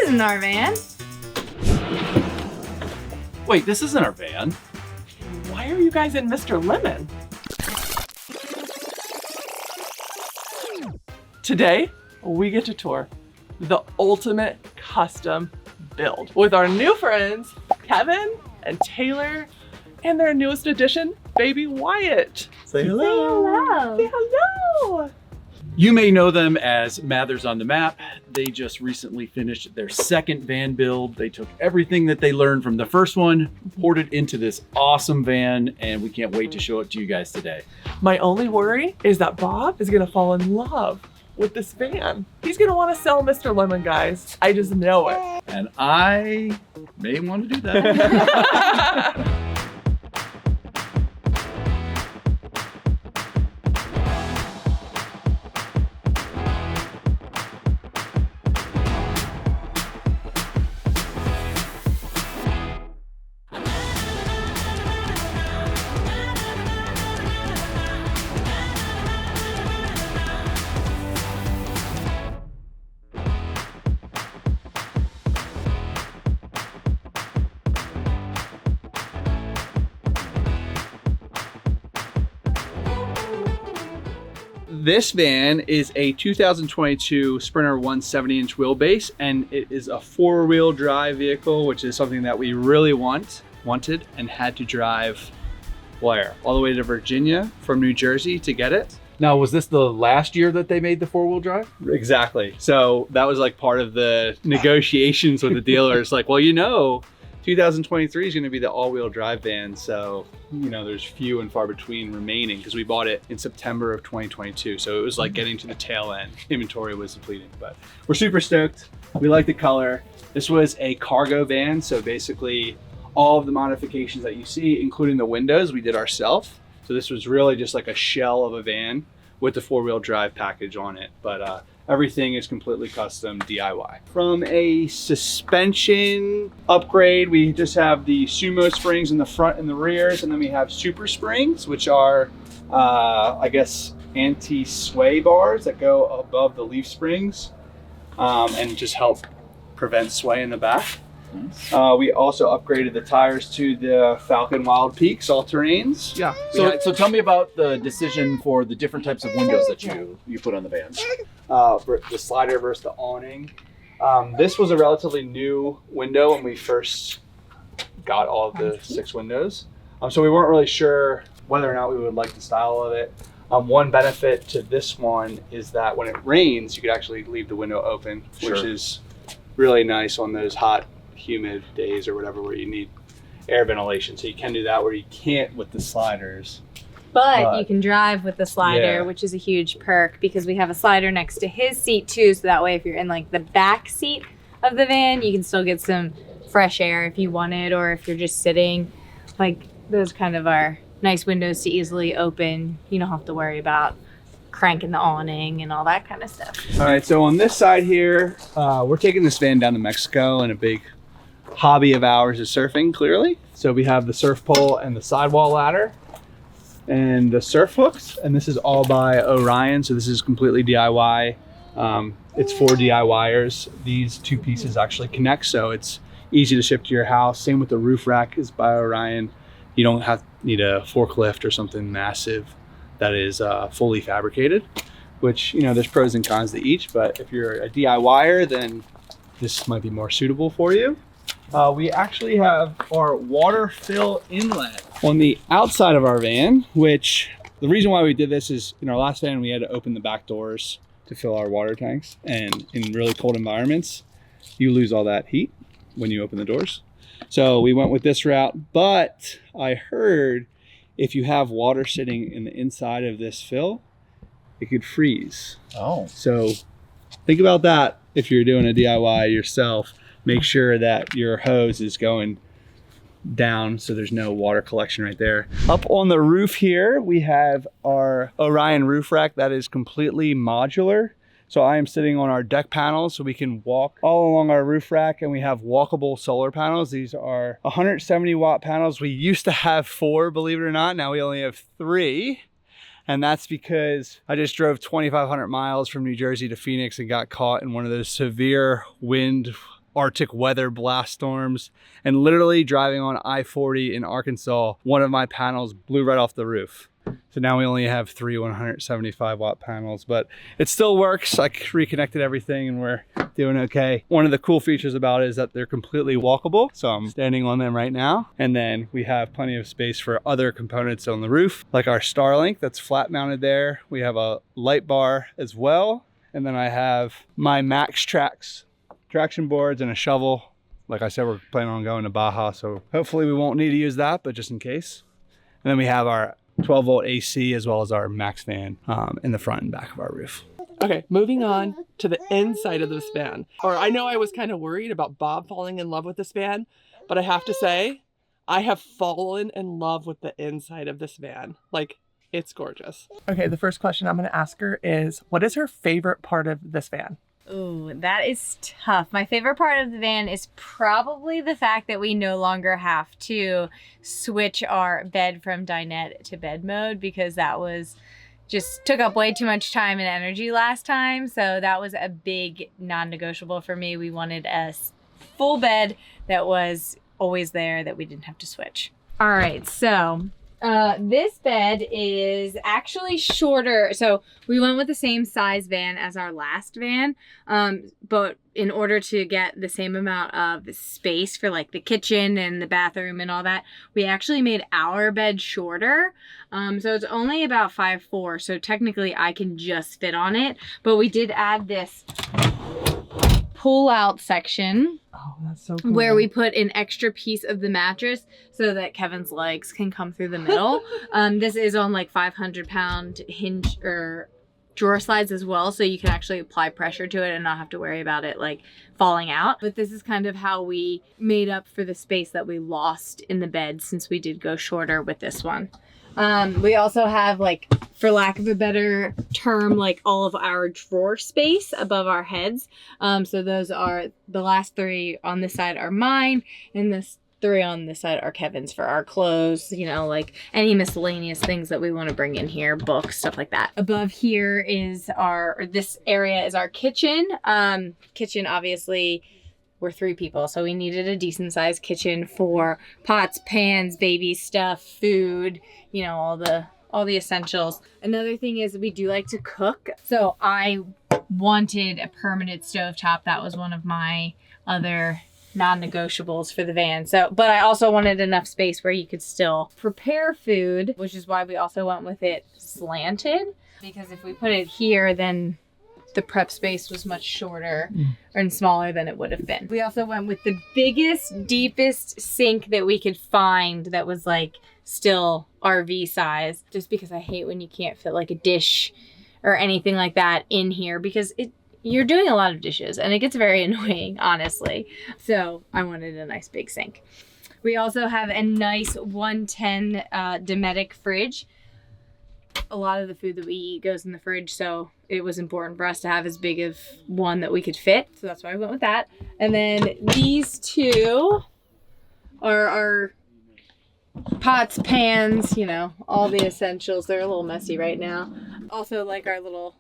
isn't our van. Wait, this isn't our van. Why are you guys in Mr. Lemon? Today, we get to tour the ultimate custom build with our new friends, Kevin and Taylor, and their newest addition, baby Wyatt. Say hello. Say hello. You may know them as Mathers on the Map. They just recently finished their second van build. They took everything that they learned from the first one, poured it into this awesome van, and we can't wait to show it to you guys today. My only worry is that Bob is gonna fall in love with this van. He's gonna wanna sell Mr. Lemon, guys. I just know it. And I may want to do that. This van is a 2022 Sprinter 170-inch wheelbase, and it is a four-wheel drive vehicle, which is something that we really wanted, and had to drive where? All the way to Virginia from New Jersey to get it. Now, was this the last year that they made the four-wheel drive? Exactly. So that was like part of the negotiations with the dealers. Like, well, 2023 is going to be the all-wheel drive van, so there's few and far between remaining because we bought it in September of 2022, so it was like getting to the tail end. Inventory was depleting, but we're super stoked. We like the color. This was a cargo van, so basically all of the modifications that you see, including the windows, we did ourselves. So this was really just like a shell of a van with the four-wheel drive package on it, but everything is completely custom DIY. From a suspension upgrade, we just have the Sumo springs in the front and the rears, and then we have Super Springs, which are, I guess, anti-sway bars that go above the leaf springs and just help prevent sway in the back. We also upgraded the tires to the Falcon Wild Peaks all-terrains. Yeah. So tell me about the decision for the different types of windows that you put on the vans. The slider versus the awning. This was a relatively new window when we first got all of the 6 windows. So we weren't really sure whether or not we would like the style of it. One benefit to this one is that when it rains, you could actually leave the window open, which is really nice on those hot, humid days or whatever where you need air ventilation. So you can do that where you can't with the sliders. But you can drive with the slider, which is a huge perk because we have a slider next to his seat too. So that way, if you're in like the back seat of the van, you can still get some fresh air if you wanted, or if you're just sitting. Like those kind of are nice windows to easily open. You don't have to worry about cranking the awning and all that kind of stuff. All right, so on this side here, we're taking this van down to Mexico, and a big hobby of ours is surfing, clearly. So we have the surf pole and the sidewall ladder and the surf hooks, and this is all by Orion, so this is completely DIY. It's for DIYers. These two pieces actually connect, so it's easy to ship to your house. Same with the roof rack is by Orion. You don't need a forklift or something massive that is fully fabricated, which, there's pros and cons to each, but if you're a DIYer, then this might be more suitable for you. We actually have our water fill inlet on the outside of our van, which the reason why we did this is in our last van, we had to open the back doors to fill our water tanks. And in really cold environments, you lose all that heat when you open the doors. So we went with this route, but I heard if you have water sitting in the inside of this fill, it could freeze. Oh. So think about that if you're doing a DIY yourself. Make sure that your hose is going down so there's no water collection right there. Up on the roof here, we have our Orion roof rack that is completely modular. So I am sitting on our deck panels so we can walk all along our roof rack, and we have walkable solar panels. These are 170 watt panels. We used to have 4, believe it or not. Now we only have 3. And that's because I just drove 2,500 miles from New Jersey to Phoenix and got caught in one of those severe wind Arctic weather blast storms, and literally driving on I-40 in Arkansas, one of my panels blew right off the roof. So now we only have 3 175 watt panels, but it still works. I reconnected everything and we're doing okay. One of the cool features about it is that they're completely walkable. So I'm standing on them right now. And then we have plenty of space for other components on the roof, like our Starlink that's flat mounted there. We have a light bar as well. And then I have my Max Trax traction boards and a shovel. Like I said, we're planning on going to Baja, so hopefully we won't need to use that, but just in case. And then we have our 12 volt AC as well as our Max fan in the front and back of our roof. Okay, moving on to the inside of this van. Or I know I was kind of worried about Bob falling in love with this van, but I have to say, I have fallen in love with the inside of this van. Like, it's gorgeous. Okay, the first question I'm going to ask her is, what is her favorite part of this van? Ooh, that is tough. My favorite part of the van is probably the fact that we no longer have to switch our bed from dinette to bed mode, because that was just took up way too much time and energy last time. So that was a big non-negotiable for me. We wanted a full bed that was always there, that we didn't have to switch. All right, so this bed is actually shorter. So we went with the same size van as our last van, but in order to get the same amount of space for like the kitchen and the bathroom and all that, we actually made our bed shorter. So it's only about 5'4", so technically I can just fit on it, but we did add this pull out section. Oh, that's so cool. Where we put an extra piece of the mattress so that Kevin's legs can come through the middle. This is on like 500-pound hinge or drawer slides as well, so you can actually apply pressure to it and not have to worry about it like falling out. But this is kind of how we made up for the space that we lost in the bed, since we did go shorter with this one. We also have, like, for lack of a better term, like all of our drawer space above our heads. So those are, the last 3 on this side are mine, and this 3 on this side are Kevin's for our clothes, you know, like any miscellaneous things that we want to bring in here, books, stuff like that. Above here is this area is our kitchen. Kitchen, obviously, we're 3 people, so we needed a decent sized kitchen for pots, pans, baby stuff, food, you know, all the essentials. Another thing is we do like to cook. So I wanted a permanent stovetop. That was one of my other non-negotiables for the van. So, but I also wanted enough space where you could still prepare food, which is why we also went with it slanted, because if we put it here, then the prep space was much shorter and smaller than it would have been. We also went with the biggest, deepest sink that we could find that was like still RV size, just because I hate when you can't fit like a dish or anything like that in here, because you're doing a lot of dishes and it gets very annoying, honestly. So I wanted a nice big sink. We also have a nice 110 Dometic fridge. A lot of the food that we eat goes in the fridge, so it was important for us to have as big of one that we could fit. So that's why I went with that. And then these 2 are our pots, pans, you know, all the essentials. They're a little messy right now. Also, like our little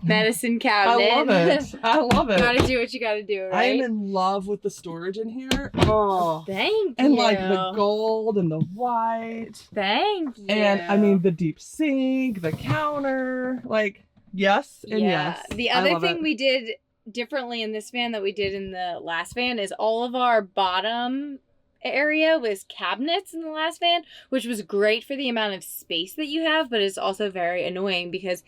medicine cabinet. I love it. I love it. Gotta do what you gotta do, right? I am in love with the storage in here. Oh, thank and you. like the gold and the white. Thank you. And I mean the deep sink, the counter, like yes and yes. The other thing we did differently in this van that we did in the last van is all of our bottom area was cabinets in the last van, which was great for the amount of space that you have, but it's also very annoying because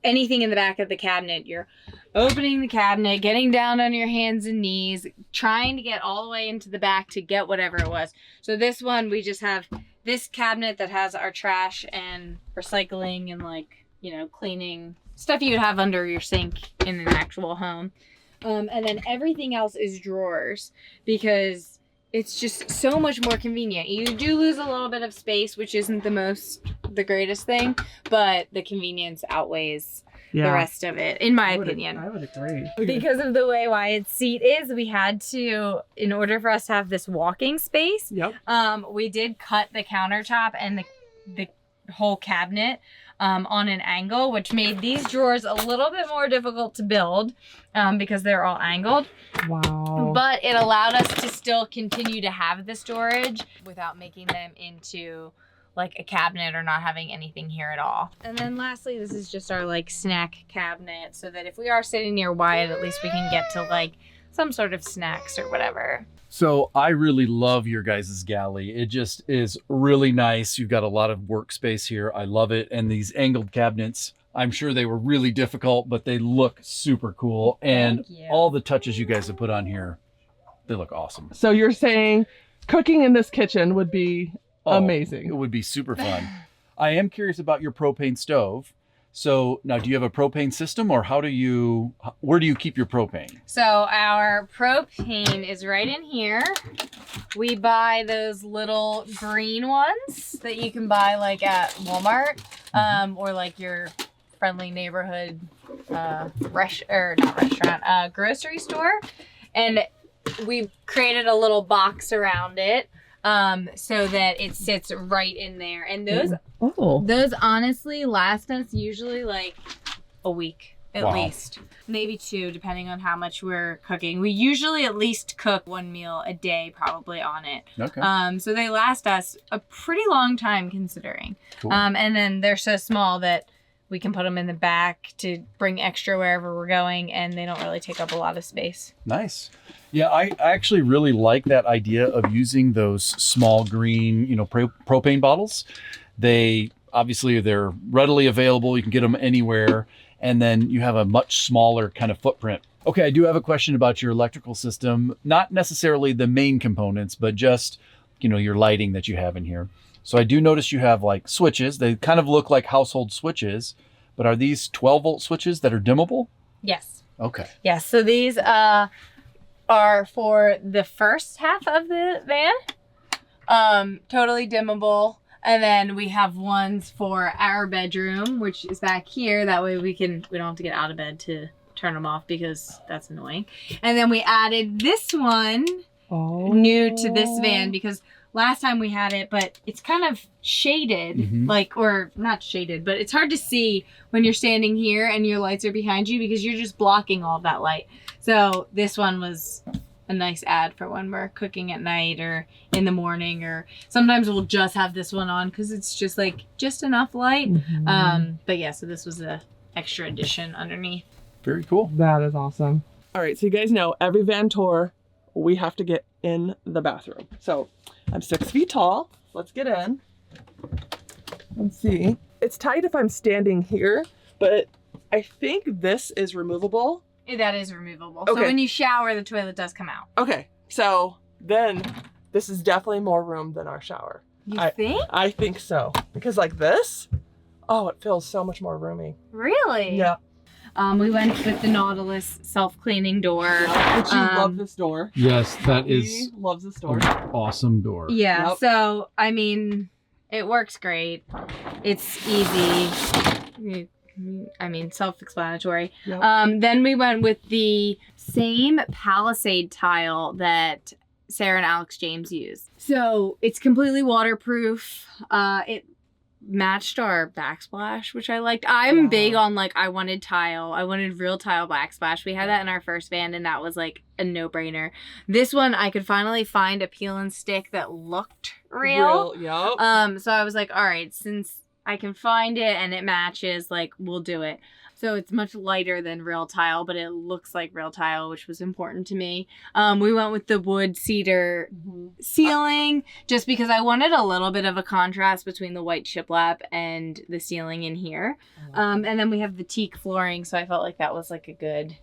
anything in the back of the cabinet, you're opening the cabinet, getting down on your hands and knees, trying to get all the way into the back to get whatever it was. So this one, we just have this cabinet that has our trash and recycling and, like, you know, cleaning stuff you'd have under your sink in an actual home. And then everything else is drawers, because it's just so much more convenient. You do lose a little bit of space, which isn't the greatest thing, but the convenience outweighs the rest of it, in my opinion. I would agree. Because of the way Wyatt's seat is, we had to, in order for us to have this walking space, we did cut the countertop and the whole cabinet on an angle, which made these drawers a little bit more difficult to build because they're all angled. Wow. But it allowed us to still continue to have the storage without making them into like a cabinet or not having anything here at all. And then lastly, this is just our like snack cabinet so that if we are sitting near Wyatt, at least we can get to like some sort of snacks or whatever. So I really love your guys' galley. It just is really nice. You've got a lot of workspace here. I love it. And these angled cabinets, I'm sure they were really difficult, but they look super cool. And all the touches you guys have put on here, they look awesome. So you're saying cooking in this kitchen would be amazing. It would be super fun. I am curious about your propane stove. So now, do you have a propane system, or where do you keep your propane? So our propane is right in here. We buy those little green ones that you can buy like at Walmart, or like your friendly neighborhood grocery store. And we created a little box around it so that it sits right in there. And those honestly last us usually like a week at least, maybe 2, depending on how much we're cooking. We usually at least cook 1 meal a day probably on it. Okay. So they last us a pretty long time considering. Cool. And then they're so small that we can put them in the back to bring extra wherever we're going, and they don't really take up a lot of space. Nice. Yeah, I actually really like that idea of using those small green, propane bottles. They're readily available. You can get them anywhere. And then you have a much smaller kind of footprint. Okay, I do have a question about your electrical system. Not necessarily the main components, but just, your lighting that you have in here. So I do notice you have like switches. They kind of look like household switches, but are these 12-volt switches that are dimmable? Yes. Okay. Yes, so these are for the first half of the van, totally dimmable. And then we have ones for our bedroom, which is back here. That way we don't have to get out of bed to turn them off because that's annoying. And then we added this one new to this van because last time we had it, but it's kind of shaded, or not shaded, but it's hard to see when you're standing here and your lights are behind you because you're just blocking all of that light. So this one was a nice add for when we're cooking at night or in the morning, or sometimes we'll just have this one on because it's just enough light. But yeah, so this was a extra addition underneath. Very cool. That is awesome. All right, so you guys know every van tour, we have to get in the bathroom. So I'm 6 feet tall. Let's get in. Let's see. It's tight if I'm standing here, but I think this is removable. That is removable. Okay. So when you shower, the toilet does come out. Okay, so then this is definitely more room than our shower. You think? I think so. Because like this, it feels so much more roomy. Really? Yeah. We went with the Nautilus self-cleaning door. Which you love this door. Yes, that He loves this door. an awesome door. Yeah, Yep. so, I mean, it works great. It's easy. I mean, self-explanatory. Yep. Then we went with the same Palisade tile that Sarah and Alex James used. So it's completely waterproof. It matched our backsplash, which I liked. I'm big on I wanted tile. I wanted real tile backsplash. We had that in our first van, and that was like a no-brainer. This one, I could finally find a peel and stick that looked real. Yep. So I was like, all right, since I can find it and it matches, we'll do it. So it's much lighter than real tile, but it looks like real tile, which was important to me. We went with the wood cedar ceiling just because I wanted a little bit of a contrast between the white shiplap and the ceiling in here. And then we have the teak flooring, so I felt like that was a good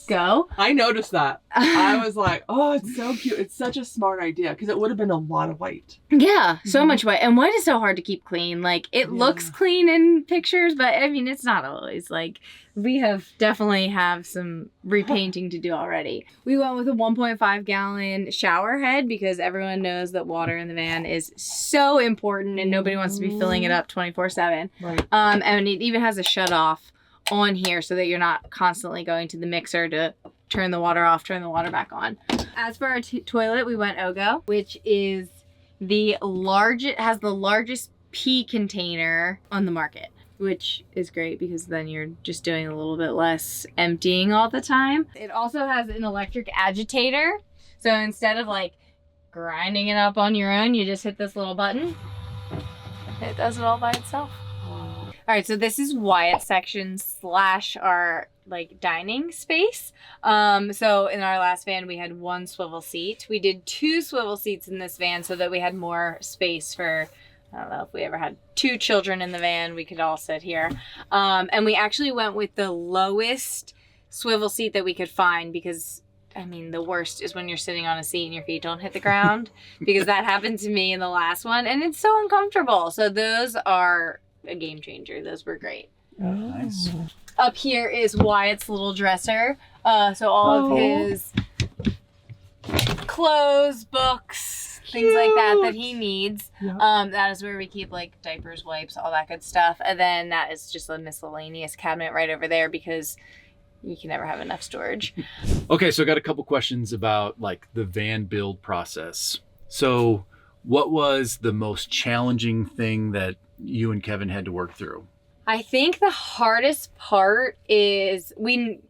go. I noticed that. I was like, oh, it's so cute. It's such a smart idea because it would have been a lot of white. Yeah, so much white. And white is so hard to keep clean. It looks clean in pictures, but I mean, it's not always. We definitely have some repainting to do already. We went with a 1.5 gallon shower head because everyone knows that water in the van is so important and nobody wants to be filling it up 24/7. Right. And it even has a shut off on here so that you're not constantly going to the mixer to turn the water off, turn the water back on. As for our toilet, we went Ogo, which is has the largest pee container on the market. which is great because then you're just doing a little bit less emptying all the time. It also has an electric agitator. So instead of like grinding it up on your own, you just hit this little button. It does it all by itself. All right, so this is Wyatt's section / our like dining space. So in our last van, we had 1 swivel seat. We did 2 swivel seats in this van so that we had more space for, I don't know if we ever had 2 children in the van, we could all sit here. And we actually went with the lowest swivel seat that we could find because, I mean, the worst is when you're sitting on a seat and your feet don't hit the ground because that happened to me in the last one and it's so uncomfortable. So those are a game changer. Those were great. Oh. Nice. Up here is Wyatt's little dresser. So all of his clothes, books, things like that he needs. Yep. That is where we keep like diapers, wipes, all that good stuff. And then that is just a miscellaneous cabinet right over there because you can never have enough storage. Okay, so I got a couple questions about like the van build process. So what was the most challenging thing that you and Kevin had to work through? I think the hardest part is we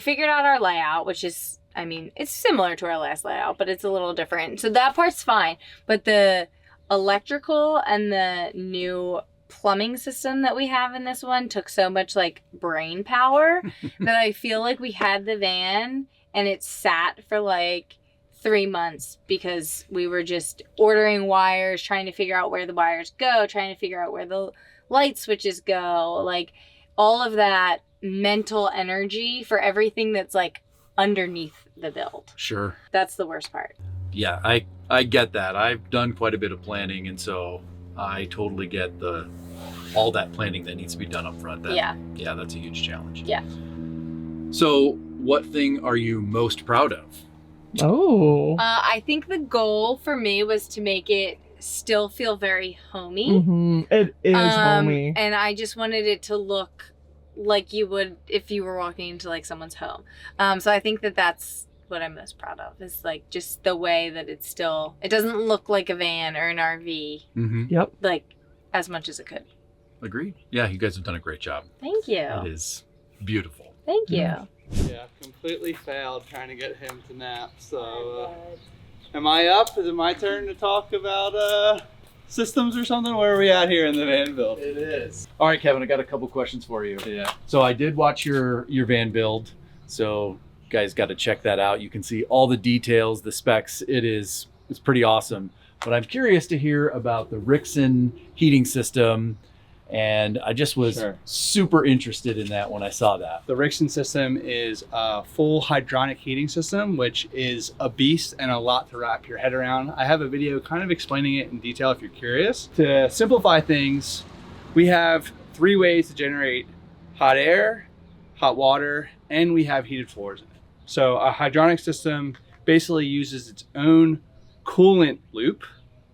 figured out our layout, which is, I mean, it's similar to our last layout, but it's a little different. So that part's fine. But the electrical and the new plumbing system that we have in this one took so much like brain power that I feel like we had the van and it sat for like 3 months because we were just ordering wires, trying to figure out where the wires go, trying to figure out where the light switches go, like all of that mental energy for everything that's like underneath the build. Sure. That's the worst part. Yeah, I get that. I've done quite a bit of planning, and so I totally get all that planning that needs to be done up front. Yeah, that's a huge challenge. Yeah. So what thing are you most proud of? Oh. I think the goal for me was to make it still feel very homey. Mm-hmm. It is homey. And I just wanted it to look like you would if you were walking into like someone's home. So I think that that's what I'm most proud of is like just the way that it doesn't look like a van or an RV. Mm-hmm. Yep. Like as much as it could. Agreed. Yeah, you guys have done a great job. Thank you. It is beautiful. Thank you. Yeah, completely failed trying to get him to nap. So, am I up? Is it my turn to talk about systems or something? Where are we at here in the van build? It is. All right, Kevin, I got a couple questions for you. Yeah. So I did watch your van build. So you guys got to check that out. You can see all the details, the specs. It's pretty awesome. But I'm curious to hear about the Rixson heating system. And I just was super interested in that when I saw that. The Rixson system is a full hydronic heating system, which is a beast and a lot to wrap your head around. I have a video kind of explaining it in detail if you're curious. To simplify things, we have 3 ways to generate hot air, hot water, and we have heated floors in it. So a hydronic system basically uses its own coolant loop,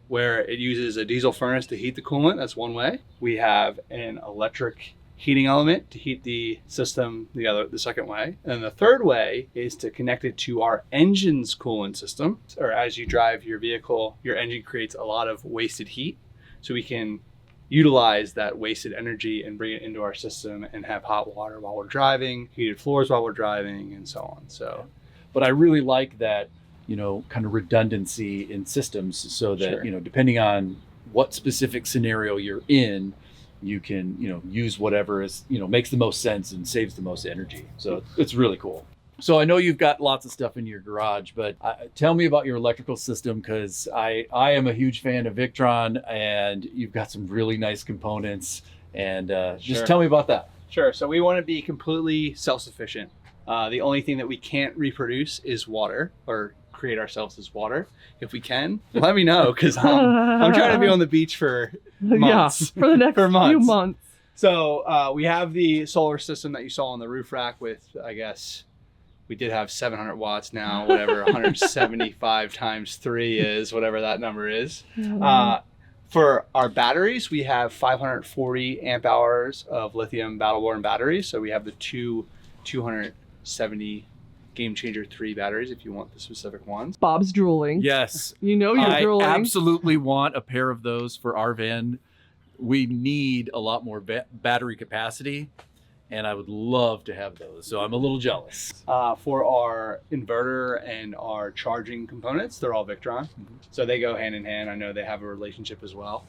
where it uses a diesel furnace to heat the coolant. That's one way. We have an electric heating element to heat the system the second way. And the third way is to connect it to our engine's coolant system. Or as you drive your vehicle, your engine creates a lot of wasted heat. So we can utilize that wasted energy and bring it into our system and have hot water while we're driving, heated floors while we're driving, and so on. So, but I really like that, kind of redundancy in systems so that, depending on what specific scenario you're in, you can, use whatever is, makes the most sense and saves the most energy. So it's really cool. So I know you've got lots of stuff in your garage, but tell me about your electrical system, because I am a huge fan of Victron and you've got some really nice components, and just tell me about that. Sure. So we want to be completely self-sufficient. The only thing that we can't reproduce is water, or create ourselves as water. If we can, let me know, because I'm trying to be on the beach for months. Yeah, for the next few months. So we have the solar system that you saw on the roof rack with, I guess, we did have 700 watts now, whatever 175 times 3 is, whatever that number is. For our batteries, we have 540 amp hours of lithium battle-worn batteries. So we have the 270 Game Changer 3 batteries if you want the specific ones. Bob's drooling. Yes. You're drooling. I absolutely want a pair of those for our van. we need a lot more battery capacity, and I would love to have those. So I'm a little jealous. For our inverter and our charging components, they're all Victron. So they go hand in hand. I know they have a relationship as well.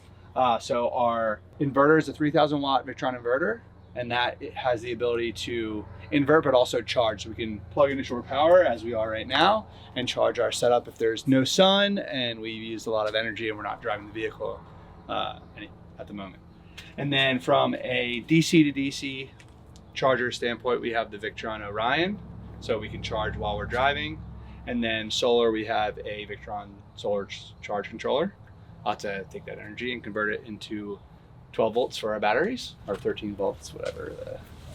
So our inverter is a 3,000 watt Victron inverter, and that it has the ability to invert but also charge. So we can plug into shore power as we are right now and charge our setup if there's no sun and we've used a lot of energy and we're not driving the vehicle at the moment. And then from a DC to DC charger standpoint, we have the Victron Orion, so we can charge while we're driving. And then solar, we have a Victron solar charge controller to take that energy and convert it into 12 volts for our batteries, or 13 volts, whatever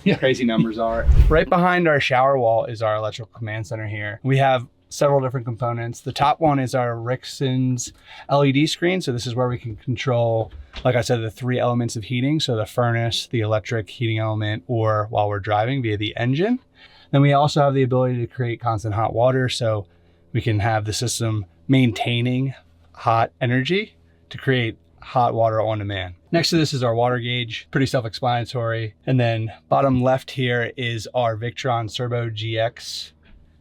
the crazy numbers are. Right behind our shower wall is our electrical command center here. We have several different components. The top one is our Rixon's LED screen. So this is where we can control, like I said, the 3 elements of heating. So the furnace, the electric heating element, or while we're driving via the engine. Then we also have the ability to create constant hot water. So we can have the system maintaining hot energy to create hot water on demand. Next to this is our water gauge, pretty self-explanatory. And then bottom left here is our Victron Turbo GX.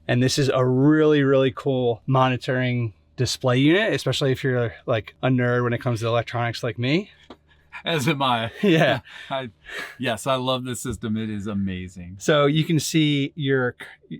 And this is a really, really cool monitoring display unit, especially if you're like a nerd when it comes to electronics like me. As am I. Yeah. Yes, I love this system. It is amazing. So you can see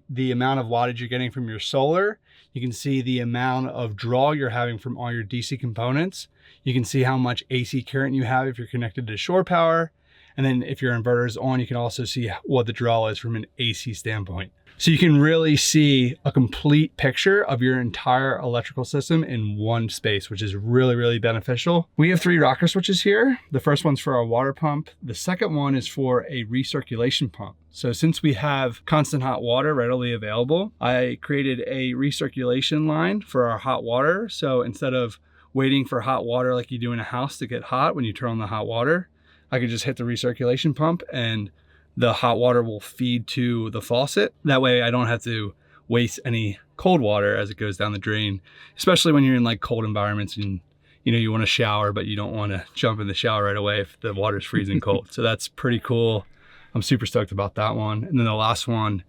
the amount of wattage you're getting from your solar. You can see the amount of draw you're having from all your DC components. You can see how much AC current you have if you're connected to shore power. And then if your inverter is on, you can also see what the draw is from an AC standpoint. So you can really see a complete picture of your entire electrical system in one space, which is really, really beneficial. We have 3 rocker switches here. The first one's for our water pump. The second one is for a recirculation pump. So since we have constant hot water readily available, I created a recirculation line for our hot water. So instead of waiting for hot water like you do in a house to get hot when you turn on the hot water, I could just hit the recirculation pump and the hot water will feed to the faucet. That way I don't have to waste any cold water as it goes down the drain, especially when you're in like cold environments and you want to shower, but you don't want to jump in the shower right away if the water's freezing cold. So that's pretty cool. I'm super stoked about that one. And then the last one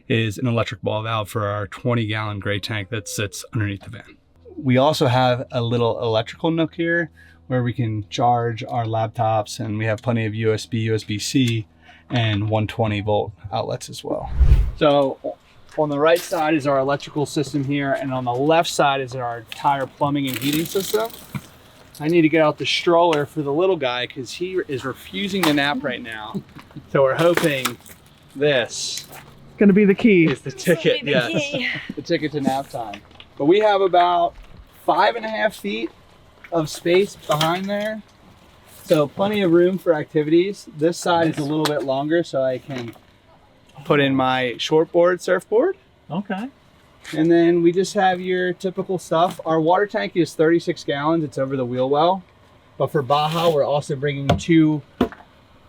is an electric ball valve for our 20-gallon gray tank that sits underneath the van. We also have a little electrical nook here where we can charge our laptops, and we have plenty of USB, USB-C, and 120 volt outlets as well. So on the right side is our electrical system here, and on the left side is our entire plumbing and heating system. I need to get out the stroller for the little guy because he is refusing to nap right now. So we're hoping this Gonna be the key. is the ticket, the ticket to nap time. But we have about 5.5 feet of space behind there. So plenty of room for activities. This side is a little bit longer so I can put in my shortboard, surfboard. Okay. And then we just have your typical stuff. Our water tank is 36 gallons. It's over the wheel well. But for Baja, we're also bringing 2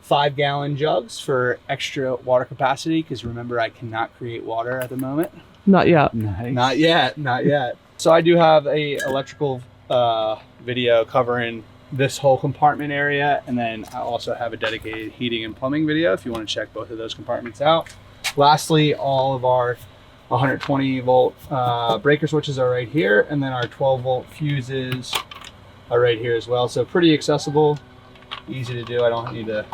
5-gallon jugs for extra water capacity, because remember, I cannot create water at the moment. Not yet. Nice. Not yet, not yet. So I do have a electrical video covering this whole compartment area, and then I also have a dedicated heating and plumbing video if you want to check both of those compartments out. Lastly, all of our 120 volt breaker switches are right here, and then our 12 volt fuses are right here as well. So pretty accessible, easy to do. I don't need to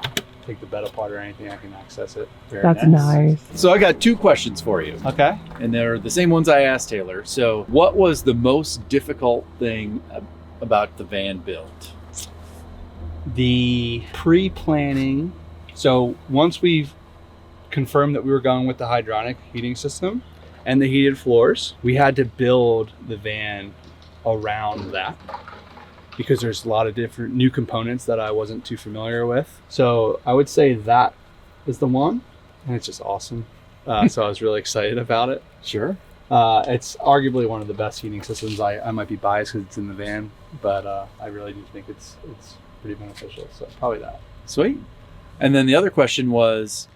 take the bed apart or anything. I can access it. That's nice. So I got 2 questions for you. Okay. And they're the same ones I asked Taylor. So what was the most difficult thing about the van build? The pre-planning. So once we've confirmed that we were going with the hydronic heating system and the heated floors, we had to build the van around that, because there's a lot of different new components that I wasn't too familiar with. So I would say that is the one, and it's just awesome. So I was really excited about it. Sure. It's arguably one of the best heating systems. I might be biased because it's in the van, but I really do think it's pretty beneficial. So probably that. Sweet. And then the other question was,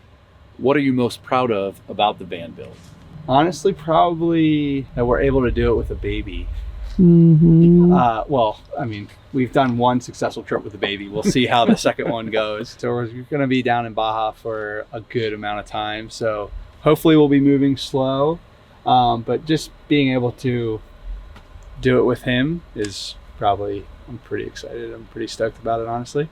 what are you most proud of about the van build? Honestly, probably that we're able to do it with a baby. Well, I mean, we've done one successful trip with the baby. We'll see how the second one goes. So we're going to be down in Baja for a good amount of time. So hopefully we'll be moving slow. But just being able to do it with him is probably, I'm pretty excited. I'm pretty stoked about it, honestly.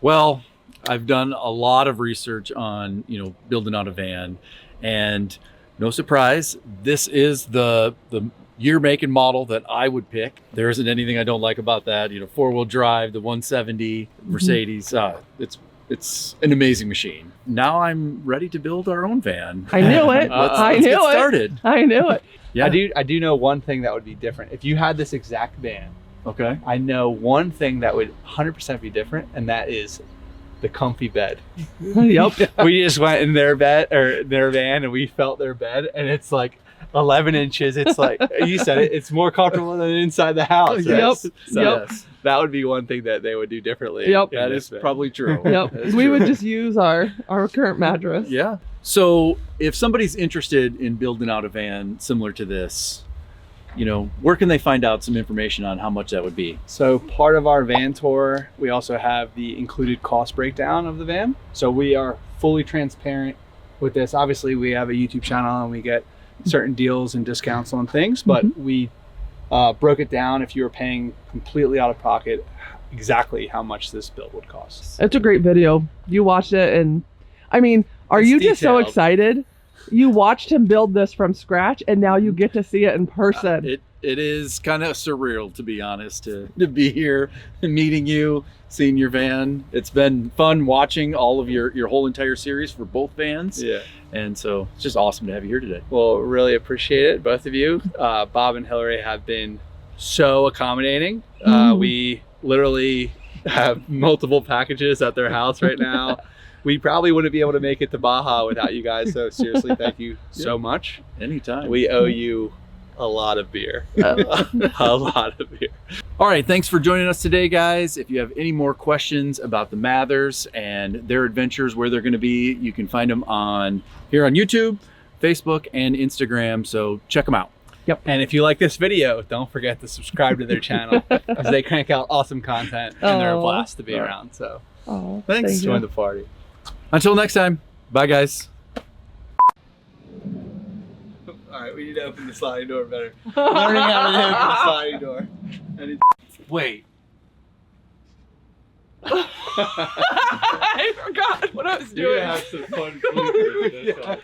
Well, I've done a lot of research on, building out a van, and no surprise, this is the year, make, and model that I would pick. There isn't anything I don't like about that. 4-wheel drive, the 170 Mercedes. It's an amazing machine. Now I'm ready to build our own van. I knew it. Let's get started. I knew it. Yeah. I do know one thing that would be different. If you had this exact van, Okay. I know one thing that would 100% be different, and that is the comfy bed. Yep. We just went in their bed or their van, and we felt their bed, and it's like 11 inches. It's like you said it. It's more comfortable than inside the house. Right? Yep. So Yes. that would be one thing that they would do differently. Yep. in That this is van. probably true. Yep. That is We true. would just use our current mattress. Yeah. So if somebody's interested in building out a van similar to this, where can they find out some information on how much that would be? So part of our van tour, we also have the included cost breakdown of the van. So we are fully transparent with this. Obviously, we have a YouTube channel and we get certain deals and discounts on things, but we broke it down if you were paying completely out of pocket, exactly how much this build would cost. It's a great video. You watched it, and I mean, are It's you just so detailed. excited? You watched him build this from scratch, and now you get to see it in person. It is kind of surreal, to be honest, to be here and meeting you, seeing your van. It's been fun watching all of your whole entire series for both vans. Yeah. And so it's just awesome to have you here today. Well, really appreciate it, both of you. Bob and Hillary have been so accommodating. We literally have multiple packages at their house right now. We probably wouldn't be able to make it to Baja without you guys. So seriously, thank you so much. Anytime. We owe you a lot of beer. A lot of beer. All right, thanks for joining us today, guys. If you have any more questions about the Mathers and their adventures, where they're going to be, you can find them here on YouTube, Facebook, and Instagram. So check them out. Yep. And if you like this video, don't forget to subscribe to their channel because they crank out awesome content and they're a blast to be around. So Oh, thanks. thank you. Join the party. Until next time, bye, guys. All right, we need to open the sliding door better. Learning how to open the sliding door. Wait. I forgot what I was doing. You're gonna have some fun.